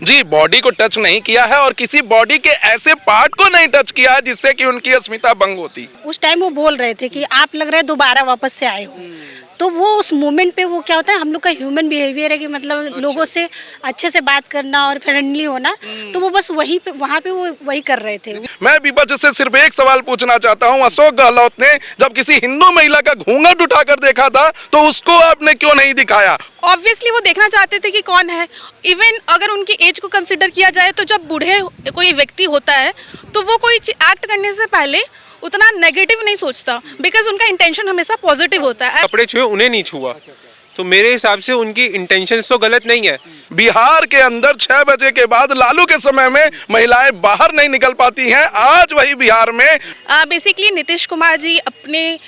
जी, body को touch नहीं किया है और किसी बॉडी के ऐसे पार्ट को नहीं टच किया है जिससे कि उनकी अस्मिता भंग होती। उस टाइम वो बोल रहे थे कि आप लग रहा है दोबारा वापस से आए हो, तो वो उस मोमेंट पे वो क्या होता है, हम लोग का ह्यूमन बिहेवियर है कि मतलब लोगों से अच्छे से बात करना और फ्रेंडली होना, तो वो बस वहीं पे वहाँ पे वो वही कर रहे थे। मैं विपक्ष से सिर्फ एक सवाल पूछना चाहता हूं, अशोक गहलोत ने जब किसी हिंदू महिला का घूंघट उठाकर देखा था तो उसको आपने क्यों नहीं दिखाया? ऑब्वियसली वो देखना चाहते थे कि कौन है। इवन अगर उनकी एज को कंसिडर किया जाए तो जब बूढ़े कोई व्यक्ति होता है तो वो कोई एक्ट करने से पहले उतना नेगेटिव नहीं सोचता, बिकॉज उनका इंटेंशन हमेशा पॉजिटिव होता है। कपड़े छुए उन्हें नहीं छुआ, तो मेरे हिसाब से उनकी इंटेंशंस तो गलत नहीं है। बिहार के अंदर 6 बजे के बाद लालू के समय में महिलाएं बाहर नहीं निकल पाती हैं, आज वही बिहार में बेसिकली नीतीश कुमार जी अपने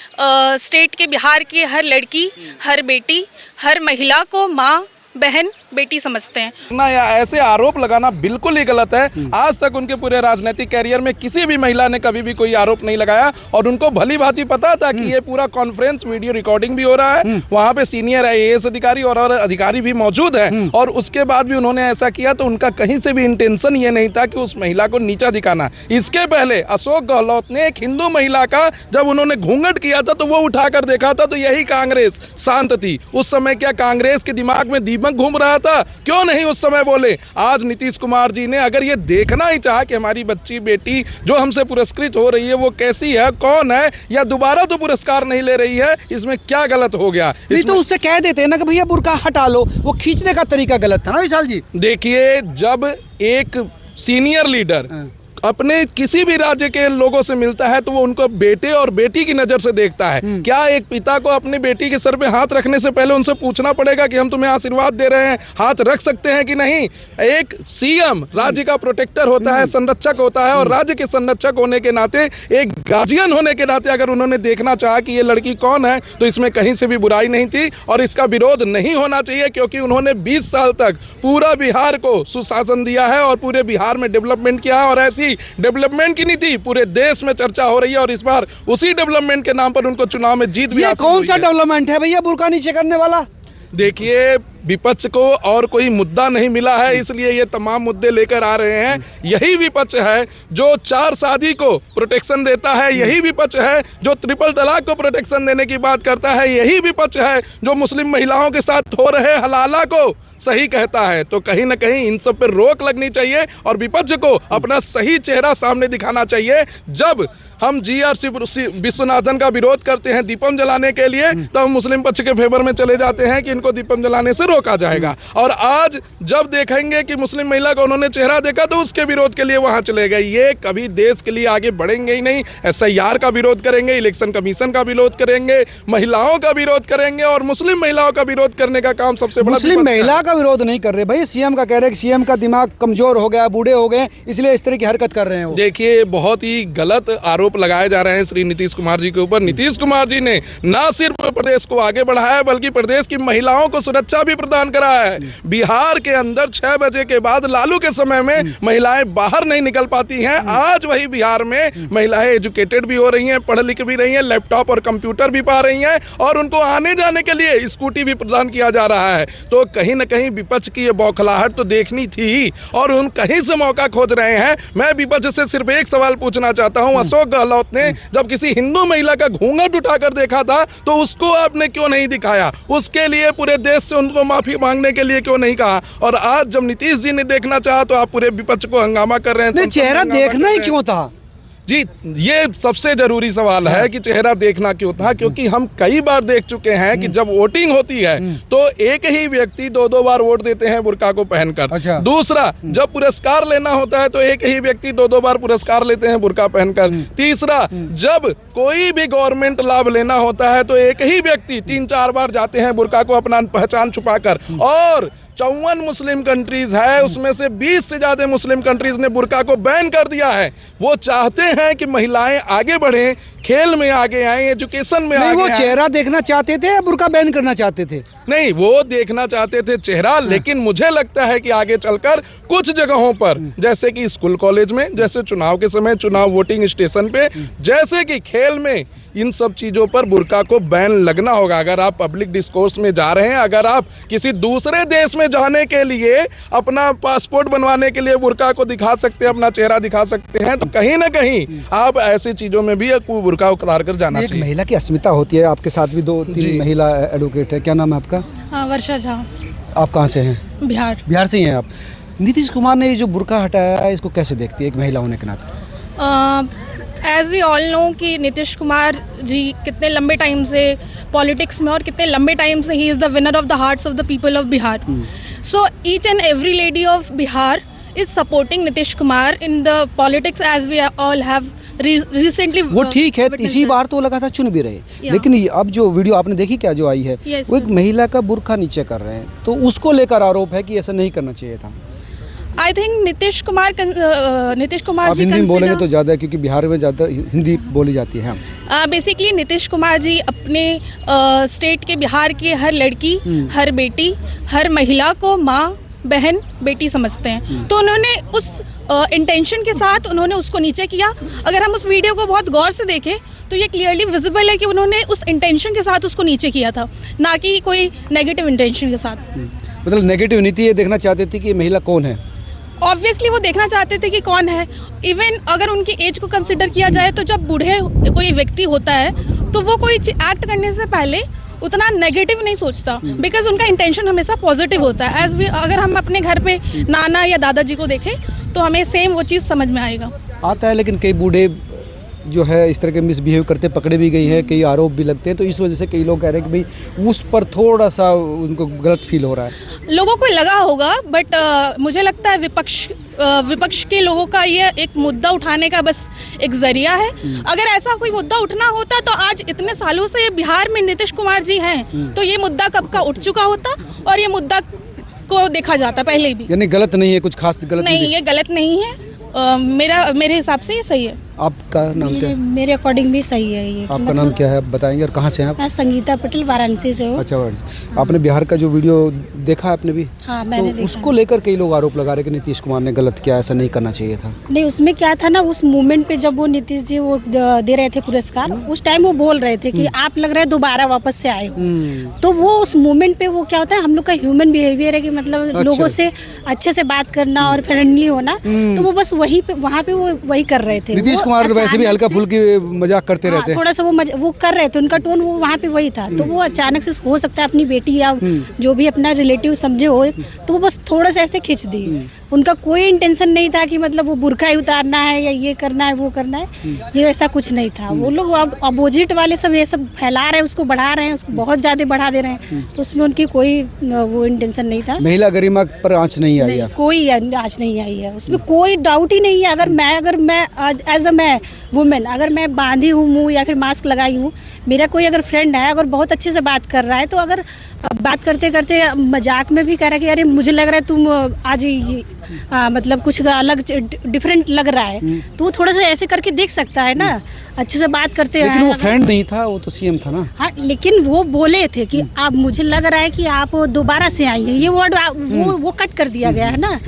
स्टेट के, बिहार की हर लड़की, हर बेटी, हर महिला को माँ, बहन, बेटी समझते हैं ना, या ऐसे आरोप लगाना बिल्कुल ही गलत है। आज तक उनके पूरे राजनीतिक कैरियर में किसी भी महिला ने कभी भी कोई आरोप नहीं लगाया और उनको भली भांति पता था कि ये पूरा कॉन्फ्रेंस वीडियो रिकॉर्डिंग भी हो रहा है, वहाँ पे सीनियर IAS अधिकारी और अधिकारी भी मौजूद हैं और उसके बाद भी उन्होंने ऐसा किया, तो उनका कहीं से भी इंटेंशन ये नहीं था कि उस महिला को नीचा दिखाना। इसके पहले अशोक गहलोत ने एक हिंदू महिला का जब उन्होंने घूंघट किया था तो वो उठाकर देखा था, तो यही कांग्रेस शांत थी। उस समय क्या कांग्रेस के दिमाग में दीमक घूम रहा था? क्यों नहीं उस समय बोले? आज नीतीश कुमार जी ने अगर ये देखना ही चाहा कि हमारी बच्ची बेटी जो हमसे पुरस्कृत हो रही है वो कैसी है, कौन है, या दोबारा तो पुरस्कार नहीं ले रही है, इसमें क्या गलत हो गया? नहीं तो उससे कह देते हैं ना कि भैया बुर्का हटा लो, वो खींचने का तरीका गलत था ना विशाल जी। देखिए, जब एक सीनियर लीडर अपने किसी भी राज्य के लोगों से मिलता है तो वो उनको बेटे और बेटी की नजर से देखता है। क्या एक पिता को अपनी बेटी के सर पे हाथ रखने से पहले उनसे पूछना पड़ेगा कि हम तुम्हें आशीर्वाद दे रहे हैं, हाथ रख सकते हैं कि नहीं? एक सीएम राज्य का प्रोटेक्टर होता है, संरक्षक होता है, और राज्य के संरक्षक होने के नाते, एक गार्जियन होने के नाते अगर उन्होंने देखना चाहा कि ये लड़की कौन है तो इसमें कहीं से भी बुराई नहीं थी और इसका विरोध नहीं होना चाहिए, क्योंकि उन्होंने 20 साल तक पूरा बिहार को सुशासन दिया है और पूरे बिहार में डेवलपमेंट किया है। और ऐसी डेवलपमेंट की नीति पूरे देश में चर्चा हो रही है और इस बार उसी डेवलपमेंट के नाम पर उनको चुनाव में जीत भी हासिल हुई है। कौन सा डेवलपमेंट है भैया बुर्का नीचे करने वाला? देखिए, विपक्ष को और कोई मुद्दा नहीं मिला है, इसलिए ये तमाम मुद्दे लेकर आ रहे हैं। यही विपक्ष है जो 4 शादी को प्रोटेक्शन देता है, यही विपक्ष है जो ट्रिपल तलाक को प्रोटेक्शन देने की बात करता है, यही विपक्ष है जो मुस्लिम महिलाओं के साथ हो रहे हलाला को सही कहता है। तो कहीं ना कहीं इन सब पर रोक लगनी चाहिए और विपक्ष को अपना सही चेहरा सामने दिखाना चाहिए। जब हम GRC विश्वनाथन का विरोध करते हैं दीपम जलाने के लिए, तो हम मुस्लिम पक्ष के फेवर में चले जाते हैं कि इनको दीपम जलाने से रोका जाएगा, और आज जब देखेंगे कि मुस्लिम महिला को उन्होंने चेहरा देखा तो उसके विरोध के लिए वहां चले गए। ये कभी देश के लिए आगे बढ़ेंगे ही नहीं। SIR का विरोध करेंगे, इलेक्शन कमीशन का विरोध करेंगे, महिलाओं का विरोध करेंगे, और मुस्लिम महिलाओं का विरोध करने का काम सबसे बड़ा मुस्लिम महिला का विरोध नहीं कर रहे भाई, सीएम का कह रहे हैं कि सीएम का दिमाग कमजोर हो गया, बूढ़े हो गए, इसलिए इस तरह की हरकत कर रहे हैं वो। देखिए, बहुत ही गलत आरोप लगाए जा रहे हैं श्री नीतीश कुमार जी के ऊपर। नीतीश कुमार जी ने ना सिर्फ प्रदेश को आगे बढ़ाया है बल्कि प्रदेश की महिलाओं को सुरक्षा भी प्रदान कराया है। बिहार के अंदर 6 बजे के बाद लालू के समय में महिलाएं बाहर नहीं निकल पाती हैं, आज वही बिहार में महिलाएं एजुकेटेड भी हो रही हैं, पढ़ लिख भी रही हैं, लैपटॉप और कंप्यूटर भी पा रही हैं, और उनको आने जाने के लिए स्कूटी भी प्रदान किया जा रहा है। तो कहीं ना कहीं विपक्ष की ये बौखलाहट तो देखनी थी और उन कहीं से मौका खोज रहे हैं। मैं विपक्ष से सिर्फ एक सवाल पूछना चाहता हूं, अशोक गहलोत ने जब किसी हिंदू महिला का घूंघट उठाकर देखा था तो उसको आपने क्यों नहीं दिखाया? उसके लिए पूरे देश से उनको माफी मांगने के लिए क्यों नहीं कहा? और आज जब नीतीश जी ने देखना चाहा तो आप पूरे विपक्ष को हंगामा कर रहे हैं। चेहरा देखना ही क्यों था? जी, ये सबसे जरूरी सवाल है कि चेहरा देखना क्यों था, क्योंकि हम कई बार देख चुके हैं कि जब वोटिंग होती है तो एक ही व्यक्ति 2-2 बार वोट देते हैं बुर्का को पहनकर। अच्छा। दूसरा, जब पुरस्कार लेना होता है तो एक ही व्यक्ति 2-2 बार पुरस्कार लेते हैं बुर्का पहनकर। तीसरा, जब कोई भी गवर्नमेंट लाभ लेना होता है तो एक ही व्यक्ति 3-4 बार जाते हैं बुर्का को अपना पहचान छुपाकर। और 54 मुस्लिम कंट्रीज है, उसमें से 20 से ज्यादा मुस्लिम कंट्रीज ने बुर्का को बैन कर दिया है। वो चाहते हैं कि महिलाएं आगे बढ़ें, खेल में आगे आएं, एजुकेशन में आगे आएं। वो चेहरा देखना चाहते थे या बुर्का बैन करना चाहते थे? नहीं, वो देखना चाहते थे चेहरा, लेकिन मुझे लगता है कि आगे चलकर कुछ जगहों पर, जैसे कि स्कूल कॉलेज में, जैसे चुनाव के समय चुनाव वोटिंग स्टेशन पे, जैसे कि खेल में, इन सब चीज़ों पर बुर्का को बैन लगना होगा। अगर आप पब्लिक डिस्कोर्स में जा रहे हैं, अगर आप किसी दूसरे देश में जाने के लिए अपना पासपोर्ट बनवाने के लिए बुर्का को दिखा सकते हैं, अपना चेहरा दिखा सकते हैं, तो कहीं ना कहीं आप ऐसी चीज़ों में भी बुर्का उतार कर जाना एक चाहिए। महिला की अस्मिता होती है, आपके साथ भी 2-3 महिला एडवोकेट है। क्या नाम है आपका? हाँ, वर्षा झा, आप कहाँ से हैं? बिहार। बिहार से ही हैं आप। नीतीश कुमार ने ये जो बुर्का हटाया है, इसको कैसे देखती है एक महिला होने के नाते? एज वी ऑल नो कि नीतीश कुमार जी कितने लंबे टाइम से पॉलिटिक्स में और कितने लंबे टाइम से he is the winner of the hearts of the people of Bihar. So each and every lady of Bihar is supporting Nitish Kumar in the politics as we all have recently. वो ठीक है, इसी बार तो लगातार चुन भी रहे, लेकिन अब जो वीडियो आपने देखी क्या जो आई है, Yes, वो एक महिला का बुर्का नीचे कर रहे हैं, तो उसको लेकर आरोप है कि ऐसा नहीं करना चाहिए था। आई थिंक नीतीश कुमार आप जी हिंदी में बोलेंगे तो ज़्यादा है, क्योंकि बिहार में ज़्यादा हिंदी बोली जाती है। बेसिकली नीतीश कुमार जी अपने स्टेट के, बिहार के हर लड़की, हर बेटी, हर महिला को माँ, बहन, बेटी समझते हैं। तो उन्होंने उस इंटेंशन के साथ उन्होंने उसको नीचे किया। अगर हम उस वीडियो को बहुत गौर से देखें तो ये क्लियरली विजिबल है कि उन्होंने उस इंटेंशन के साथ उसको नीचे किया था, ना कि कोई नेगेटिव इंटेंशन के साथ। मतलब नेगेटिव नीति ये देखना चाहती थी कि ये महिला कौन है। ऑब्वियसली वो देखना चाहते थे कि कौन है। इवन अगर उनकी एज को कंसिडर किया जाए तो जब बूढ़े कोई व्यक्ति होता है तो वो कोई एक्ट करने से पहले उतना नेगेटिव नहीं सोचता, बिकॉज उनका इंटेंशन हमेशा पॉजिटिव होता है। एज वी अगर हम अपने घर पे नाना या दादाजी को देखें तो हमें सेम वो चीज़ समझ में आएगा आता है। लेकिन कई बूढ़े जो है इस तरह के मिसबिहेव करते पकड़े भी गई हैं, कई आरोप भी लगते हैं, तो इस वजह से कई लोग कह रहे हैं कि भाई उस पर थोड़ा सा उनको गलत फील हो रहा है। लोगों को लगा होगा, बट मुझे लगता है विपक्ष के लोगों का ये एक मुद्दा उठाने का बस एक जरिया है। अगर ऐसा कोई मुद्दा उठना होता तो आज इतने सालों से बिहार में नीतीश कुमार जी हैं, तो ये मुद्दा कब का उठ चुका होता और ये मुद्दा को देखा जाता पहले भी। यानी गलत नहीं है, कुछ खास गलत नहीं, ये गलत नहीं है। मेरे हिसाब से ये सही है। आपका नाम क्या है? मेरे अकॉर्डिंग भी सही है ये। आपका नाम क्या है, आप बताएंगे, और कहाँ से हैं आप? मैं संगीता पटेल, वाराणसी से हूँ। अच्छा, आपने बिहार का जो वीडियो देखा आपने भी? हाँ, मैंने तो देखा। उसको लेकर कई लोग आरोप लगा रहे कि नीतीश कुमार ने गलत किया, ऐसा नहीं करना चाहिए था। नहीं, उसमें क्या था ना, उस मोमेंट पे जब वो नीतीश जी वो दे रहे थे पुरस्कार, उस टाइम वो बोल रहे थे कि आप लग रहा है दोबारा वापस से आए हो। तो वो उस मोमेंट पे वो क्या होता है, हम लोग का ह्यूमन बिहेवियर है कि मतलब अच्छा। लोगों से अच्छे से बात करना और फ्रेंडली होना, तो वो बस वहीं पे वहाँ पे वो वही कर रहे थे। नीतीश वो कुमार वैसे भी हल्का फुल्की मजाक करते रहते हैं। थोड़ा सा वो कर रहे थे, उनका टोन वो वहाँ पे वही था। तो वो अचानक से हो सकता है अपनी बेटी या जो भी अपना रिलेटिव समझे हो, तो वो बस थोड़ा सा ऐसे खींच दिए। उनका कोई इंटेंशन नहीं था कि मतलब वो बुर्का ही उतारना है या ये करना है वो करना है, ये ऐसा कुछ नहीं था। वो लोग अपोजिट वाले सब ये सब फैला रहे हैं, उसको बढ़ा रहे हैं, उसको बहुत ज़्यादा बढ़ा दे रहे हैं, तो उसमें उनकी कोई वो इंटेंशन नहीं था। महिला गरिमा पर आँच नहीं आई है, कोई आज नहीं आई है, उसमें कोई डाउट ही नहीं है। अगर मैं एज अ मैं वुमेन, अगर मैं बांधी हूँ या फिर मास्क लगाई हूँ, मेरा कोई अगर फ्रेंड है, अगर बहुत अच्छे से बात कर रहा है, तो अगर बात करते करते मजाक में भी कह रहा है कि अरे मुझे लग रहा है तुम आज मतलब कुछ अलग डिफरेंट लग रहा है, तो वो थोड़ा सा ऐसे करके देख सकता है ना, अच्छे से बात करते हैं। लेकिन वो फ्रेंड नहीं था, वो तो सीएम था ना। हाँ, लेकिन वो बोले थे कि आप, मुझे लग रहा है कि आप दोबारा से आई हैं, ये वर्ड वो कट कर दिया गया है ना,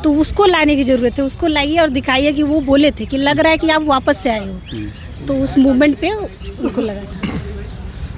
तो उसको लाने की जरूरत है। उसको लाइए और दिखाइए कि वो बोले थे कि लग रहा है कि आप वापस से आए हो, तो उस मूवमेंट पे उनको लगा था।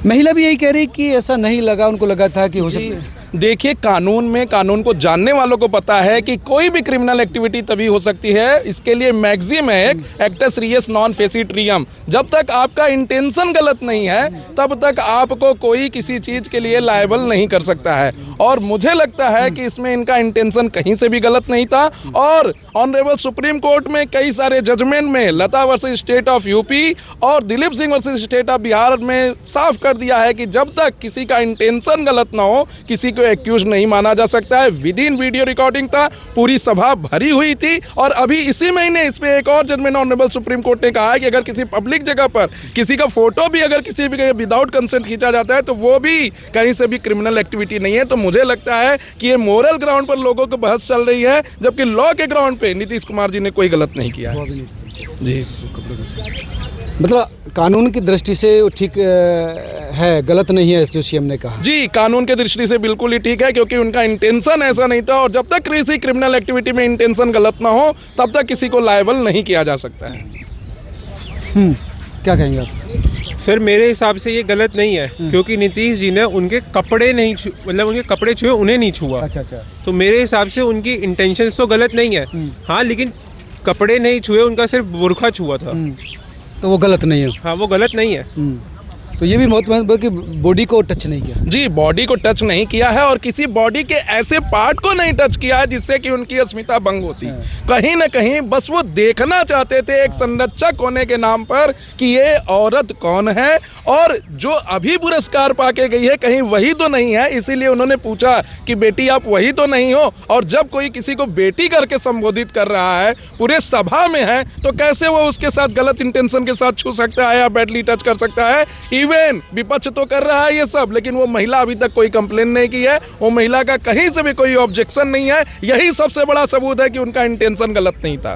महिला भी यही कह रही कि ऐसा नहीं लगा, उनको लगा था कि हो सकता है। देखिए, कानून को जानने वालों को पता है कि कोई भी क्रिमिनल एक्टिविटी तभी हो सकती है, इसके लिए मैक्सिम है एक एक्टस रियस नॉन फेसिट रियम। जब तक आपका इंटेंशन गलत नहीं है, तब तक आपको कोई किसी चीज़ के लिए लायबल नहीं कर सकता है। और मुझे लगता है कि इसमें इनका इंटेंशन कहीं से भी गलत नहीं था। और ऑनरेबल सुप्रीम कोर्ट में कई सारे जजमेंट में लता वर्सेस स्टेट ऑफ यूपी और Dilip Singh versus state of Bihar में साफ कर दिया है कि जब तक किसी का इंटेंशन गलत ना हो, किसी एक्यूज नहीं माना जा सकता है। विद इन वीडियो रिकॉर्डिंग था, पूरी सभा भरी हुई थी। और अभी इसी महीने इस पे एक और जजमेंट ऑनरेबल सुप्रीम कोर्ट ने कहा है कि अगर किसी पब्लिक जगह पर किसी का फोटो भी अगर किसी भी विदाउट कंसेंट खींचा जाता है, तो वो भी कहीं से भी क्रिमिनल एक्टिविटी नहीं है। तो मुझे लगता है कि ये मोरल ग्राउंड पर लोगों की बहस चल रही है, जबकि लॉ के ग्राउंड पे नीतीश कुमार जी ने कोई गलत नहीं किया। जी, मतलब कानून की दृष्टि से वो ठीक है, गलत नहीं है जो सीएम ने कहा। जी, कानून के दृष्टि से बिल्कुल ही ठीक है, क्योंकि उनका इंटेंशन ऐसा नहीं था, और जब तक किसी क्रिमिनल एक्टिविटी में इंटेंशन गलत ना हो तब तक किसी को लायबल नहीं किया जा सकता है। क्या कहेंगे आप? सर मेरे हिसाब से ये गलत नहीं है, क्योंकि नीतीश जी ने उनके कपड़े नहीं मतलब उनके कपड़े छुए, उन्हें नहीं छुआ। अच्छा। तो मेरे हिसाब से उनकी इंटेंशंस तो गलत नहीं है। हाँ, लेकिन कपड़े नहीं छुए, उनका सिर्फ बुर्का छुआ था। तो वो गलत नहीं है। हाँ, वो गलत नहीं है। तो ये भी बहुत महत्वपूर्ण कि बॉडी को टच नहीं किया। जी, बॉडी को टच नहीं किया है, और किसी बॉडी के ऐसे पार्ट को नहीं टच किया है जिससे कि उनकी अस्मिता भंग होती। कहीं ना कहीं बस वो देखना चाहते थे एक संरक्षक होने के नाम पर कि ये औरत कौन है, और जो अभी पुरस्कार पाके गई है कहीं वही तो नहीं है, इसीलिए उन्होंने पूछा कि बेटी आप वही तो नहीं हो। और जब कोई किसी को बेटी करके संबोधित कर रहा है पूरे सभा में है, तो कैसे वो उसके साथ गलत इंटेंशन के साथ छू सकता है या बैडली टच कर सकता है। विपक्ष तो कर रहा है ये सब, लेकिन वो महिला अभी तक कोई कंप्लेन नहीं की है, वो महिला का कहीं से भी कोई ऑब्जेक्शन नहीं है। यही सबसे बड़ा सबूत है कि उनका इंटेंशन गलत नहीं था।